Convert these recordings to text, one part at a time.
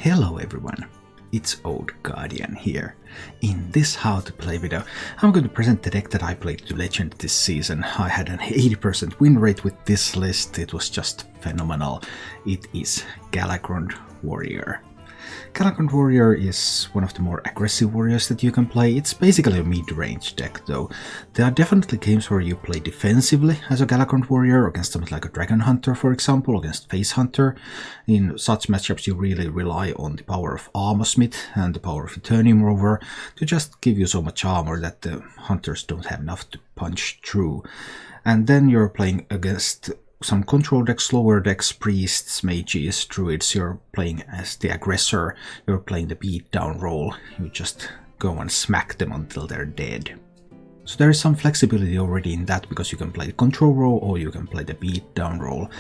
Hello everyone, it's Old Guardian here. In this how to play video, I'm going to present the deck that I played to Legend this season. I had an 80% win rate with this list, it was just phenomenal. It is Galakrond Warrior. Galakrond Warrior is one of the more aggressive warriors that you can play. It's basically a mid-range deck though. There are definitely games where you play defensively as a Galakrond Warrior against something like a Dragon Hunter, for example, against Face Hunter. In such matchups you really rely on the power of Armor Smith and the power of Eternium Rover to just give you so much armor that the hunters don't have enough to punch through. And then you're playing against some control decks, slower decks, priests, mages, druids. You're playing as the aggressor, you're playing the beatdown role. You just go and smack them until they're dead. So there is some flexibility already in that, because you can play the control role or you can play the beatdown role.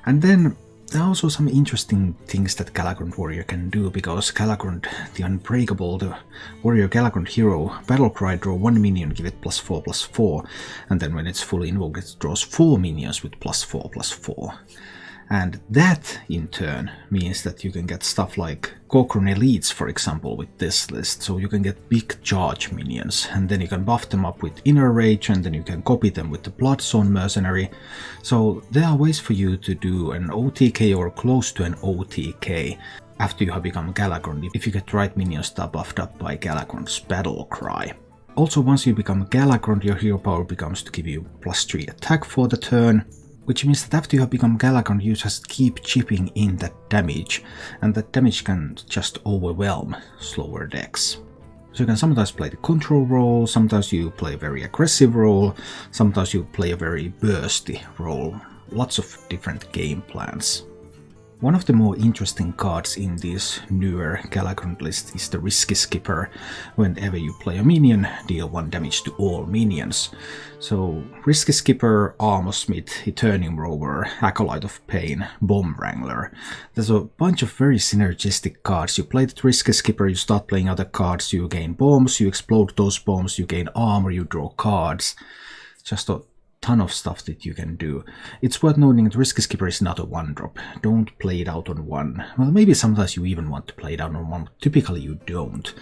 And then there are also some interesting things that Galakrond Warrior can do, because Galakrond, the Unbreakable, the Warrior Galakrond hero, battle cry, draw 1 minion, give it +4/+4, and then when it's fully invoked it draws 4 minions with +4/+4. And that, in turn, means that you can get stuff like Galakrond Elites, for example, with this list. So you can get big charge minions, and then you can buff them up with Inner Rage, and then you can copy them with the Bloodstone Mercenary. So there are ways for you to do an OTK or close to an OTK after you have become Galakrond, if you get right minions that are buffed up by Galakrond's battle cry. Also, once you become Galakrond, your hero power becomes to give you +3 attack for the turn, which means that after you have become Galakrond, you just keep chipping in that damage, and that damage can just overwhelm slower decks. So you can sometimes play the control role, sometimes you play a very aggressive role, sometimes you play a very bursty role. Lots of different game plans. One of the more interesting cards in this newer Galakrond list is the Risky Skipper. Whenever you play a minion, deal 1 damage to all minions. So Risky Skipper, Armor Smith, Eternium Rover, Acolyte of Pain, Bomb Wrangler. There's a bunch of very synergistic cards. You play the Risky Skipper, you start playing other cards, you gain bombs, you explode those bombs, you gain armor, you draw cards. Just a ton of stuff that you can do. It's worth noting that Risky Skipper is not a 1-drop. Don't play it out on 1. Well, maybe sometimes you even want to play it out on 1, but typically you don't.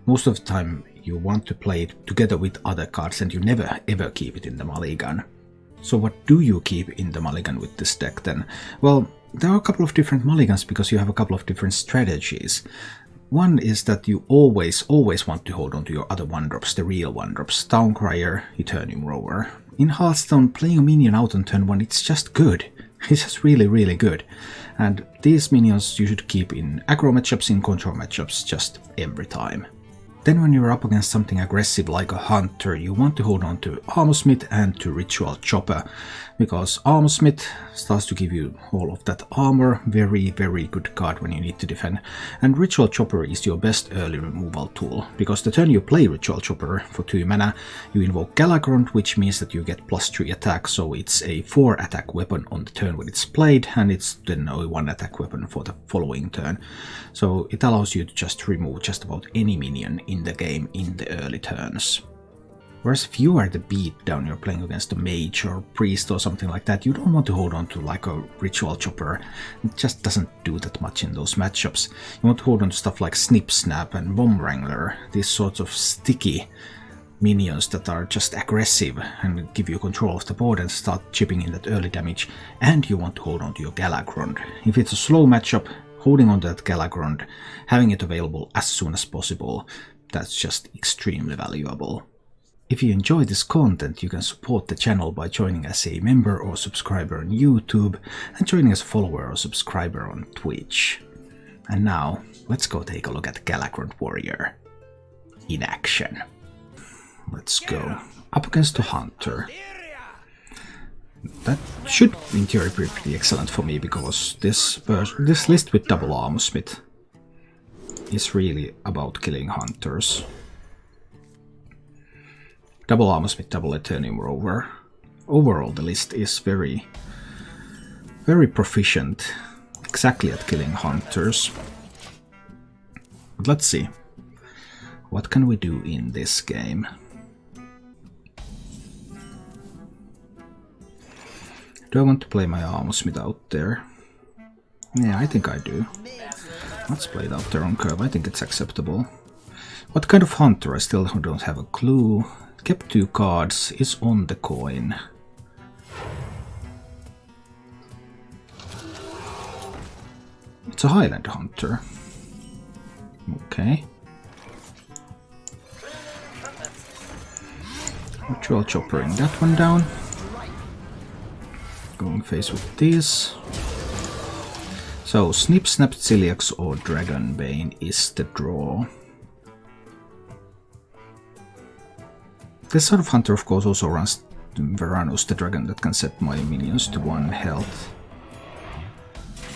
Most of the time you want to play it together with other cards, and you never ever keep it in the Mulligan. So what do you keep in the Mulligan with this deck then? Well, there are a couple of different Mulligans because you have a couple of different strategies. One is that you always want to hold on to your other 1-drops, the real 1-drops, Towncrier, Eternium Rover. In Hearthstone, playing a minion out on turn 1, it's just good. It's just really good. And these minions you should keep in aggro matchups, in control matchups, just every time. Then when you're up against something aggressive like a hunter, you want to hold on to Armor Smith and to Ritual Chopper, because Armor Smith starts to give you all of that armor, very good card when you need to defend, and Ritual Chopper is your best early removal tool, because the turn you play Ritual Chopper for 2 mana, you invoke Galakrond, which means that you get +3 attack, so it's a 4 attack weapon on the turn when it's played, and it's then a 1 attack weapon for the following turn. So it allows you to just remove just about any minion in the game in the early turns. Whereas if you are the beatdown, you're playing against a mage or priest or something like that, you don't want to hold on to like a Ritual Chopper. It just doesn't do that much in those matchups. You want to hold on to stuff like Snip Snap and Bomb Wrangler, these sorts of sticky minions that are just aggressive and give you control of the board and start chipping in that early damage. And you want to hold on to your Galakrond. If it's a slow matchup, holding on to that Galakrond, having it available as soon as possible, that's just extremely valuable. If you enjoy this content, you can support the channel by joining as a member or subscriber on YouTube and joining as a follower or subscriber on Twitch. And now, let's go take a look at Galakrond Warrior in action. Let's go up against a hunter. That should in theory be pretty excellent for me, because this list with double Armor Smith is really about killing hunters. Double Armor Smith, double Eternium Rover. Overall the list is very proficient exactly at killing hunters. But let's see. What can we do in this game? Do I want to play my Armor Smith out there? Yeah, I think I do. Let's play it out their own curve. I think it's acceptable. What kind of hunter? I still don't have a clue. Kept 2 cards, is on the coin. It's a Highland hunter. Okay. Ritual choppering that one down. Going face with this. So, Snip, Snap, Celiax or Dragonbane is the draw. This sort of hunter, of course, also runs Varanus, the dragon that can set my minions to 1 health.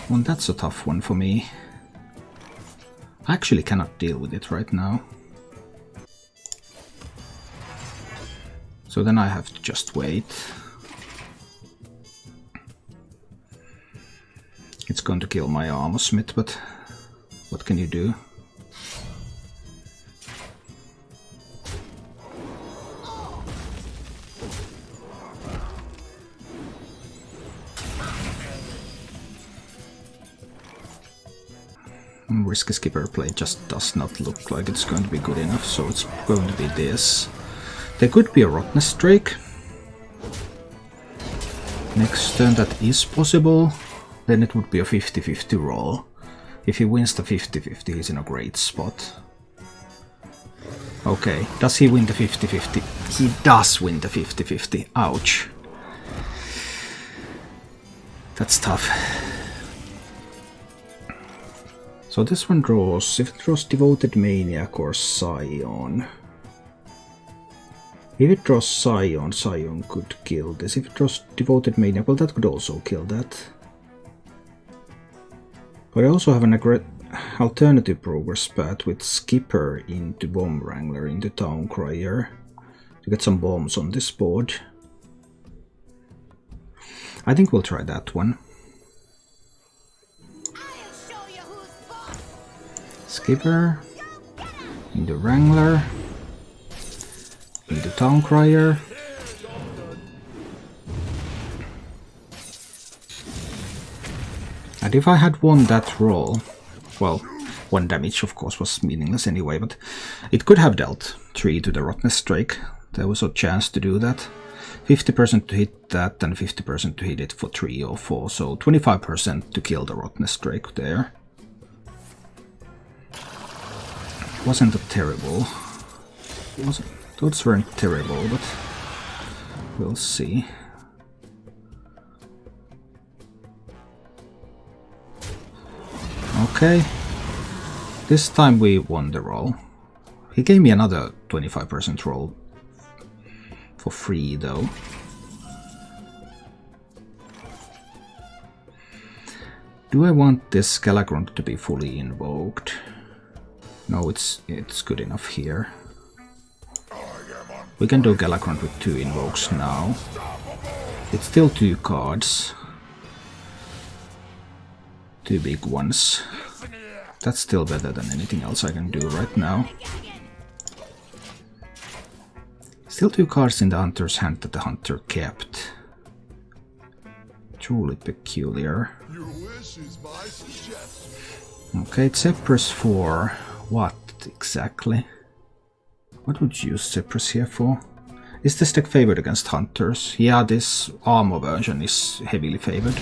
Well, that's a tough one for me. I actually cannot deal with it right now. So then I have to just wait. It's going to kill my Armor Smith, but what can you do? Risky Skipper play just does not look like it's going to be good enough, so it's going to be this. There could be a Rottnest Drake. Next turn that is possible. Then it would be a 50-50 roll. If he wins the 50-50, he's in a great spot. Okay, does he win the 50-50? He does win the 50-50. Ouch. That's tough. So this one draws, if it draws Devoted Maniac or Scion. If it draws Scion, Scion could kill this. If it draws Devoted Maniac, well, that could also kill that. But I also have an alternative progress path with Skipper into Bomb Wrangler into Town Crier to get some bombs on this board. I think we'll try that one. Skipper into Wrangler into Town Crier. And if I had won that roll, well, 1 damage of course was meaningless anyway, but it could have dealt 3 to the Rottnest Drake. There was a chance to do that. 50% to hit that and 50% to hit it for 3 or 4, so 25% to kill the Rottnest Drake there. Wasn't that terrible. Those weren't terrible, but we'll see. Okay, this time we won the roll. He gave me another 25% roll for free though. Do I want this Galakrond to be fully invoked? No, it's good enough here. We can do Galakrond with 2 invokes now. It's still 2 cards. 2 big ones. That's still better than anything else I can do right now. Still 2 cards in the hunter's hand that the hunter kept. Truly peculiar. Okay, Zephyrus for what exactly? What would you use Zephyrus here for? Is this deck favored against hunters? Yeah, this armor version is heavily favored.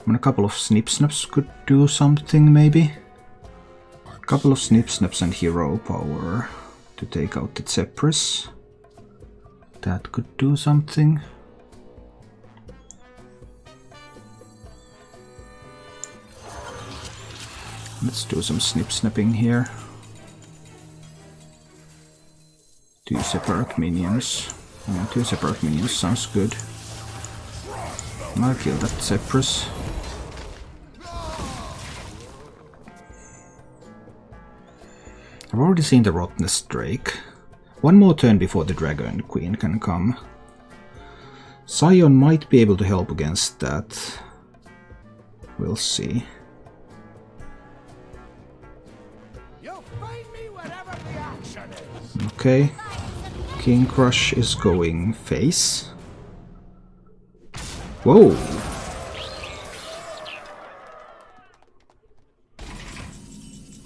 And a couple of Snip Snaps could do something, maybe? A couple of Snip Snaps and Hero Power to take out the Zephyrus. That could do something. Let's do some snip snapping here. 2 separate minions. Yeah, 2 separate minions sounds good. I'll kill that Zephyrus. I've already seen the Rottnest Drake. 1 more turn before the Dragon Queen can come. Scion might be able to help against that. We'll see. Okay, King Crush is going face. Whoa!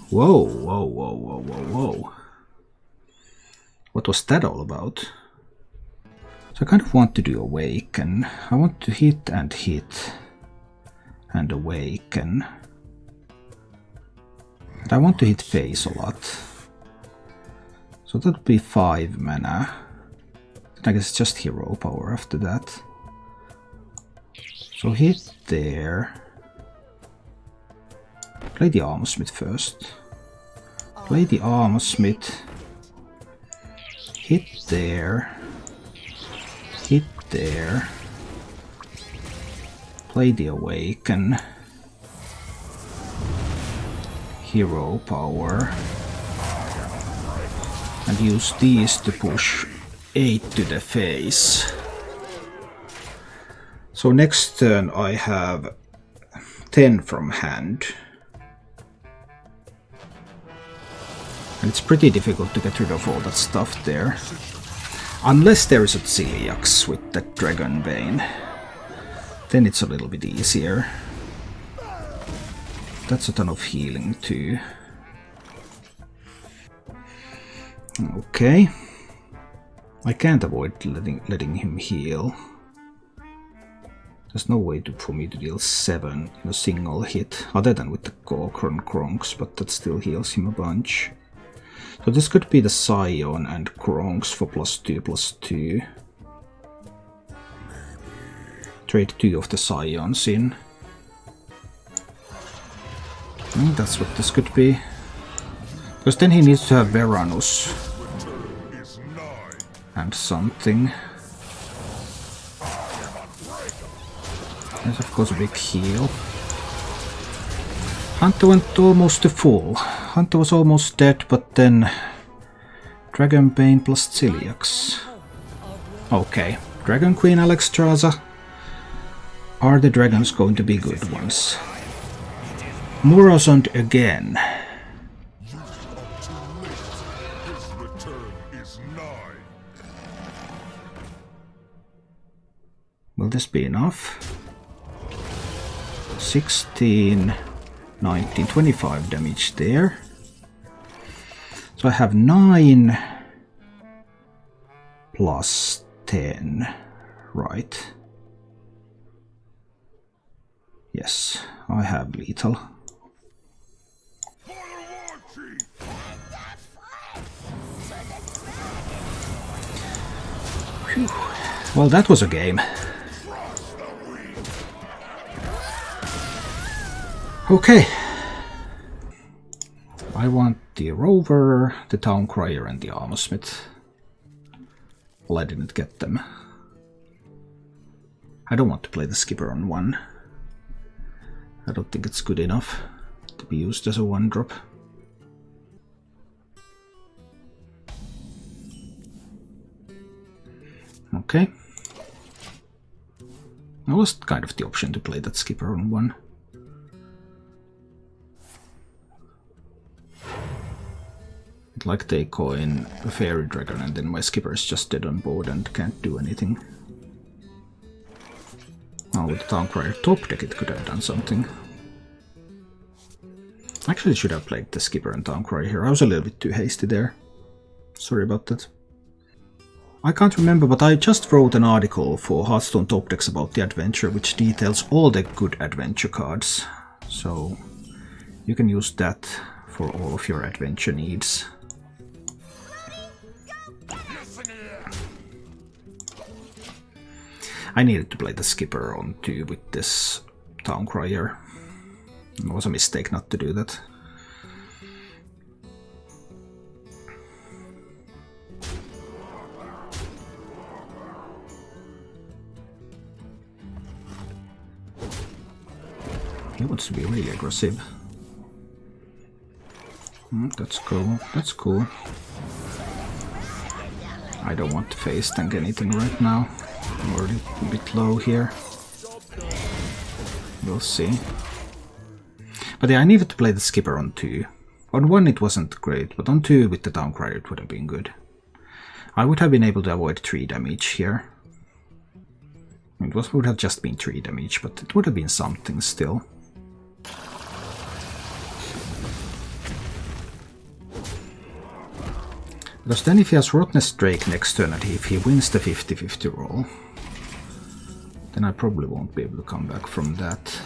Whoa, whoa, whoa, whoa, whoa, whoa. What was that all about? So I kind of want to do Awaken. I want to hit and Awaken. But I want to hit face a lot. So that would be 5 mana. I guess it's just hero power after that. So hit there. Play the Armor Smith first. Play the Armor Smith. Hit there. Hit there. Play the Awaken. Hero power. And use these to push 8 to the face. So next turn I have 10 from hand. And it's pretty difficult to get rid of all that stuff there. Unless there is a Celiax with that Dragonbane. Then it's a little bit easier. That's a ton of healing too. Okay. I can't avoid letting him heal. There's no way for me to deal 7 in a single hit, other than with the Galakrond Kronks, but that still heals him a bunch. So this could be the Scion and Kronks for +2/+2. Trade 2 of the Scions in. That's what this could be. Because then he needs to have Veranus. And something. There's of course a big heal. Hunter went almost to full. Hunter was almost dead, but then Dragonbane plus Celiax. Okay, Dragon Queen Alexstrasza. Are the dragons going to be good ones? Murozond again. Will this be enough? 16, 19, 25 damage there. So I have 9 plus 10, right? Yes, I have lethal. Whew. Well, that was a game. Okay. I want the Rover, the Town Crier, and the Armor Smith. Well, I didn't get them. I don't want to play the Skipper on 1. I don't think it's good enough to be used as a 1-drop. Okay. That was kind of the option to play that Skipper on 1. Like they coin a Fairy Dragon and then my Skipper is just dead on board and can't do anything. Oh, with the Town Crier top deck it could have done something. Actually should have played the Skipper and Town Crier here. I was a little bit too hasty there. Sorry about that. I can't remember, but I just wrote an article for Hearthstone top decks about the adventure, which details all the good adventure cards. So you can use that for all of your adventure needs. I needed to play the Skipper on 2 with this Town Crier. It was a mistake not to do that. He wants to be really aggressive. That's cool, that's cool. I don't want to face tank anything right now. I'm already a bit low here. We'll see. But yeah, I needed to play the Skipper on 2. On 1 it wasn't great, but on 2 with the Town Crier it would have been good. I would have been able to avoid 3 damage here. Would have just been 3 damage, but it would have been something still. Because then if he has Rottnest Drake next turn and if he wins the 50-50 roll, then I probably won't be able to come back from that.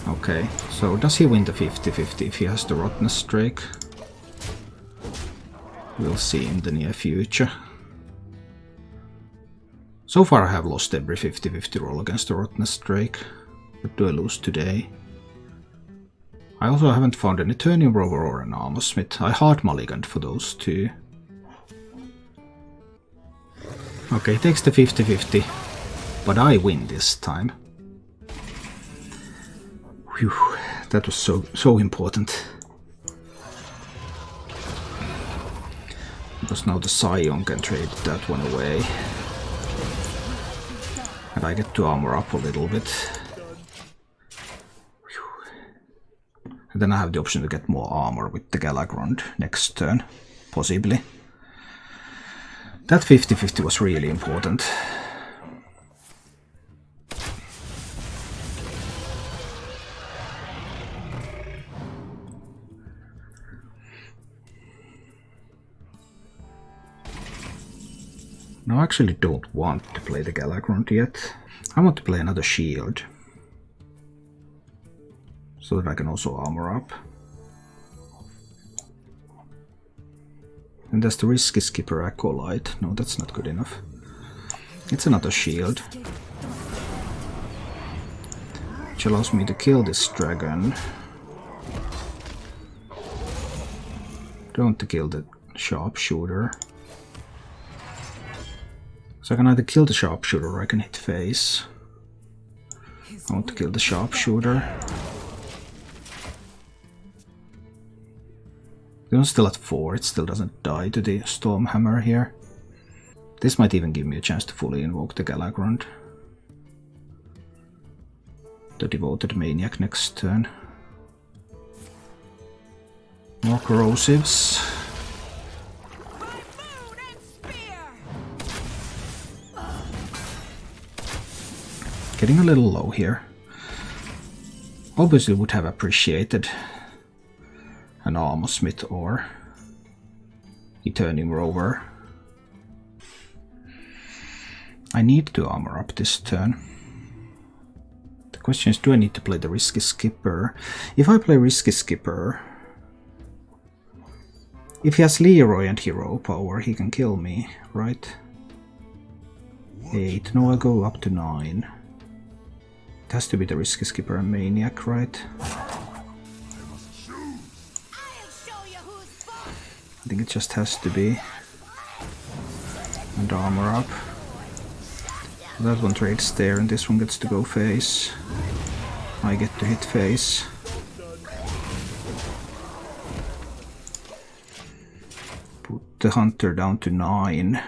Okay, so does he win the 50-50 if he has the Rottnest Drake? We'll see in the near future. So far I have lost every 50-50 roll against the Rottnest Drake, but do I lose today? I also haven't found an Eternium Rover or an Armor Smith. I hard mulliganed for those two. Okay, takes the 50-50, but I win this time. Whew, that was so important. Because now the Scion can trade that one away. And I get to armor up a little bit. And then I have the option to get more armor with the Galakrond next turn, possibly. That 50-50 was really important. No, I actually don't want to play the Galakrond yet. I want to play another shield. So that I can also armor up. And there's the Risky Skipper Acolyte. No, that's not good enough. It's another shield. Which allows me to kill this dragon. Don't want to kill the sharpshooter. So I can either kill the sharpshooter or I can hit face. I want to kill the sharpshooter. It's still at 4, it still doesn't die to the Stormhammer here. This might even give me a chance to fully invoke the Galakrond. The Devoted Maniac next turn. More Corrosives. Getting a little low here. Obviously would have appreciated an Armor Smith or Eternium Rover. I need to armor up this turn. The question is, do I need to play the Risky Skipper? If I play Risky Skipper, if he has Leroy and Hero Power, he can kill me, right? 8, no, I'll go up to 9. It has to be the Risky Skipper and Maniac, right? I think it just has to be. And armor up. That one trades there and this one gets to go face. I get to hit face. Put the Hunter down to 9.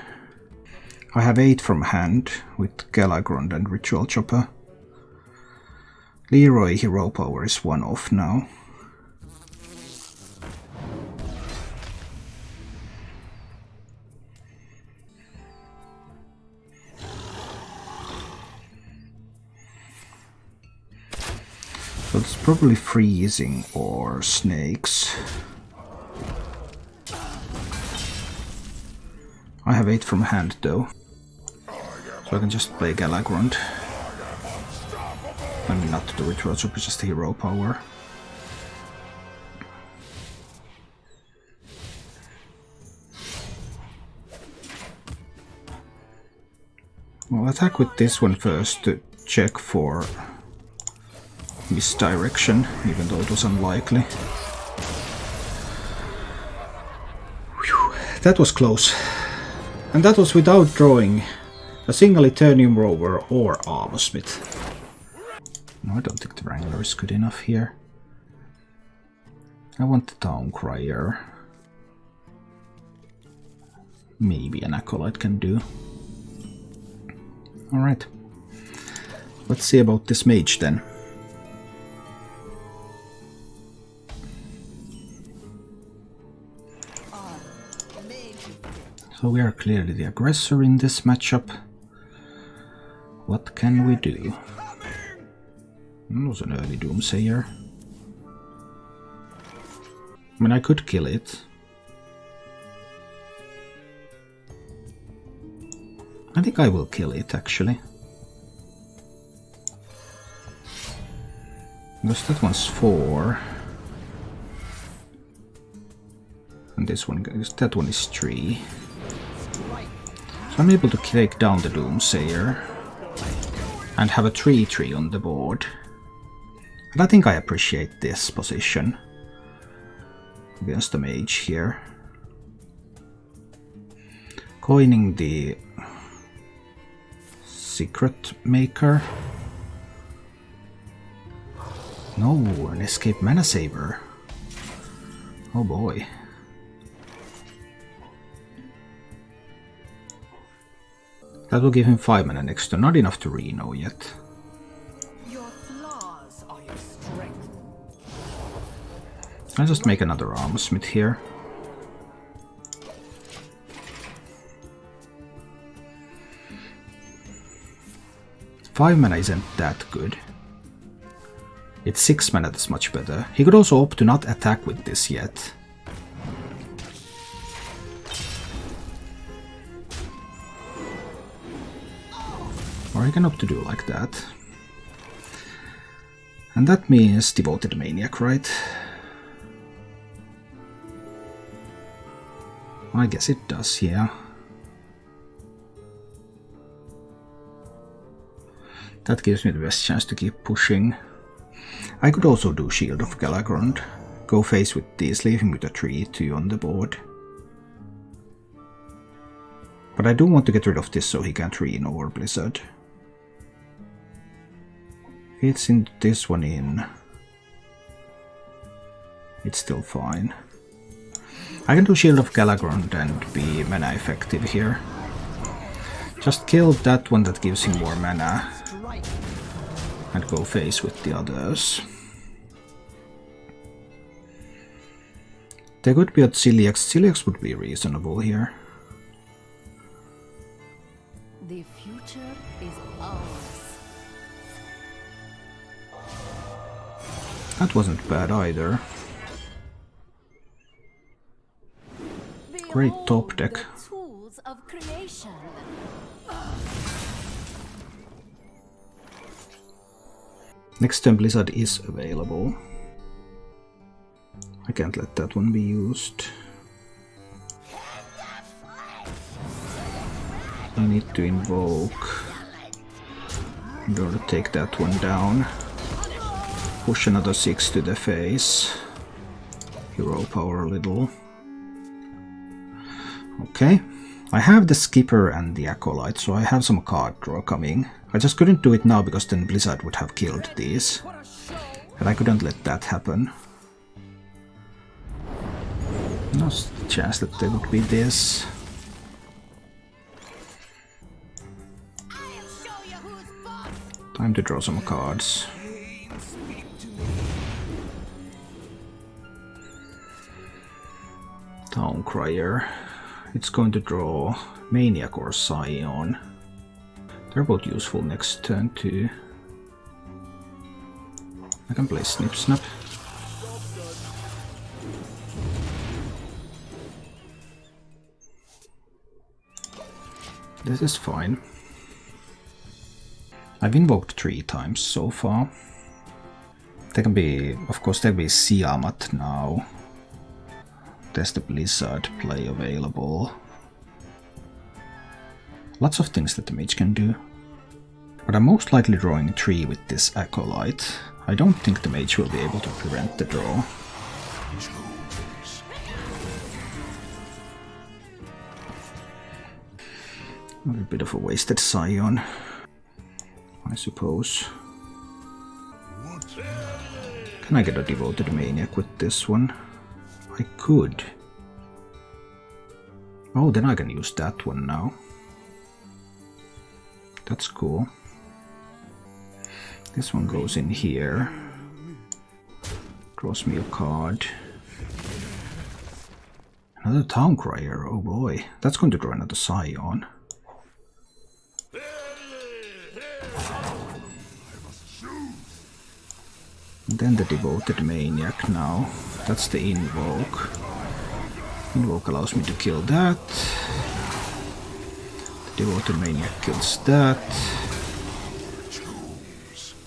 I have 8 from hand with Galakrond and Ritual Chopper. Leroy Hero Power is 1 off now. So it's probably freezing or snakes. I have 8 from hand though, so I can just play Galakrond. I mean, not the Ritual Chopper, just the Hero Power. I'll attack with this one first to check for misdirection, even though it was unlikely. Whew, that was close. And that was without drawing a single Eternium Rover or Armor Smith. No, I don't think the Wrangler is good enough here. I want the Town Crier. Maybe an Acolyte can do. Alright. Let's see about this Mage then. So we are clearly the aggressor in this matchup. What can we do? It was an early Doomsayer. I mean, I could kill it. I think I will kill it, actually. Because that one's 4. And this one, that one is 3. So I'm able to take down the Doomsayer. And have a 3/3 on the board. And I think I appreciate this position. Against the Mage here. Coining the Secret Maker. No, an Escape Mana Saver. Oh boy. That will give him 5 mana next turn, not enough to Reno yet. Your flaws are your strength. I'll just make another Armsmith here. Five mana isn't that good. It's 6 mana that's much better. He could also opt to not attack with this yet. Or he can opt to do like that. And that means Devoted Maniac, right? I guess it does, yeah. That gives me the best chance to keep pushing. I could also do Shield of Galakrond. Go face with these, leave him with a 3/2 on the board. But I do want to get rid of this so he can't Reno or Blizzard. If it's in this one in, it's still fine. I can do Shield of Galakrond and be mana effective here. Just kill that one that gives him more mana. And go face with the others. There could be a Ciliax. Ciliax would be reasonable here. The future is ours. That wasn't bad either. Great top deck. The tools of creation. Next turn Blizzard is available. I can't let that one be used. I need to invoke in order to take that one down. Push another 6 to the face. Hero power a little. Okay. I have the Skipper and the Acolyte, so I have some card draw coming. I just couldn't do it now because then Blizzard would have killed these. And I couldn't let that happen. No chance that there would be this. Time to draw some cards. Towncrier. It's going to draw Maniac or Scion. They're both useful next turn too. I can play Snip Snap. This is fine. I've invoked 3 times so far. They can be, of course, there will be Siamat now. There's the Blizzard play available. Lots of things that the Mage can do. But I'm most likely drawing 3 with this Acolyte. I don't think the Mage will be able to prevent the draw. A bit of a wasted Scion, I suppose. Can I get a Devoted Maniac with this one? I could. Oh, then I can use that one now. That's cool. This one goes in here. Draws me a card. Another Towncrier, oh boy. That's going to draw another Scion. And then the Devoted Maniac now. That's the Invoke. Invoke allows me to kill that. The Devoted Maniac kills that.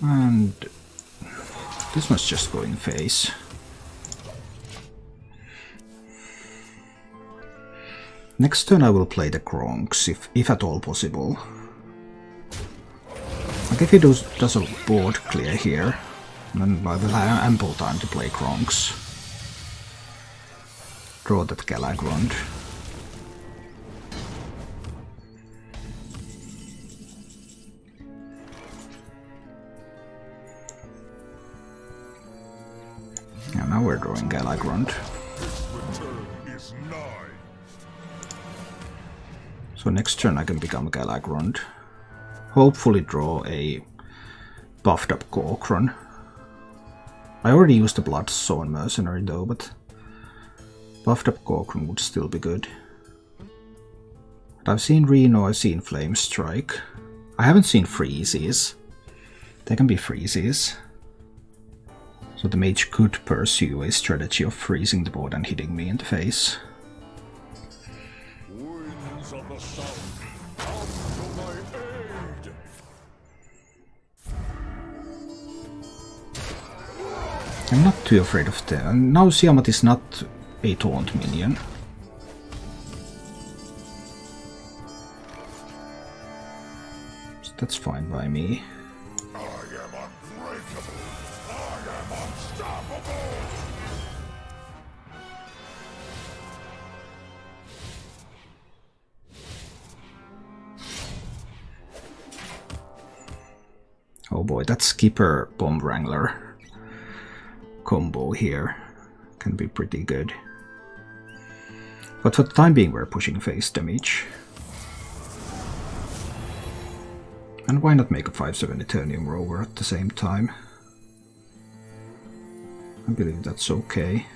And this must just go in phase. Next turn I will play the Kronks, if at all possible. Like if he does a board clear here, then I will have ample time to play Kronks. Draw that Galakrond. And now we're drawing Galakrond. So next turn I can become Galakrond. Hopefully draw a buffed up Galakrond. I already used the Bloodstone Mercenary though, but buffed up Galakrond would still be good. But I've seen Reno, I've seen Flame Strike. I haven't seen Freezes. There can be Freezes. So the Mage could pursue a strategy of freezing the board and hitting me in the face. Winds of the south, come to my aid. I'm not too afraid of them. Now Siamat is not a taunt minion. So that's fine by me. I am unbreakable. I am unstoppable. Oh boy, that Skipper Bomb Wrangler combo here can be pretty good. But for the time being we're pushing face damage. And why not make a 5/7 Eternium Rover at the same time? I believe that's okay.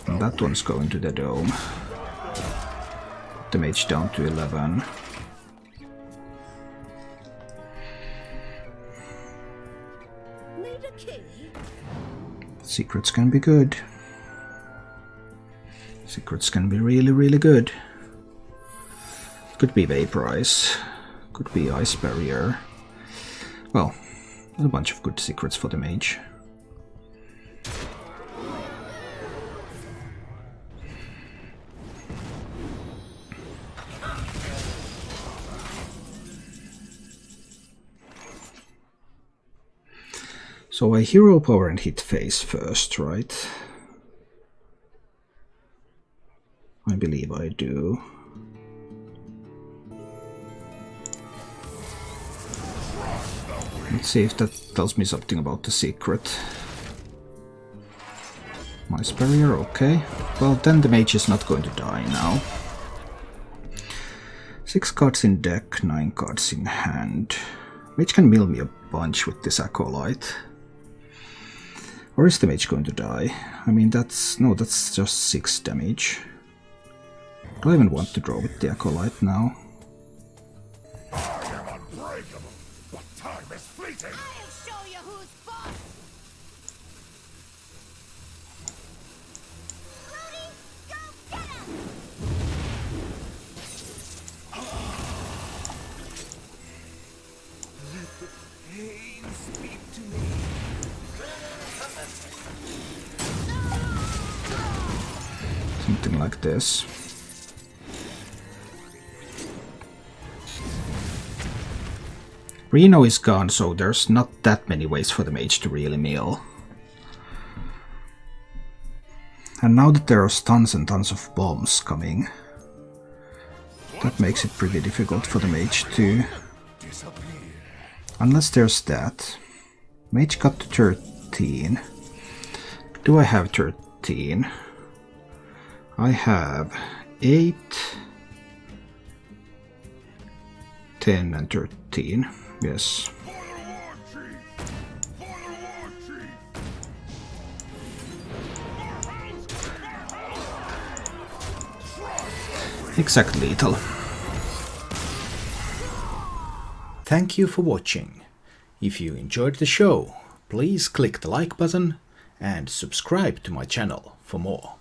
And that one's going to the dome. Put the Mage down to 11. Secrets can be good. Secrets can be really, really good. Could be Vaporize. Could be Ice Barrier. Well, there's a bunch of good secrets for the Mage. So I hero power and hit face first, right? I believe I do. Let's see if that tells me something about the secret. Ice Barrier, okay. Well, then the Mage is not going to die now. 6 cards in deck, 9 cards in hand. Mage can mill me a bunch with this Acolyte. Or is the Mage going to die? I mean, that's just 6 damage. Do I even want to draw with the Acolyte now? I am unbreakable, but time is fleeting. I'll show you who's boss. Rudy, go get him! Let the pain speak to me. Something like this. Reno is gone, so there's not that many ways for the Mage to really mill. And now that there are tons and tons of bombs coming, that makes it pretty difficult for the Mage to... Unless there's that. Mage got to 13. Do I have 13? I have 8, 10 and 13. Yes. Exact lethal. Thank you for watching. If you enjoyed the show, please click the like button and subscribe to my channel for more.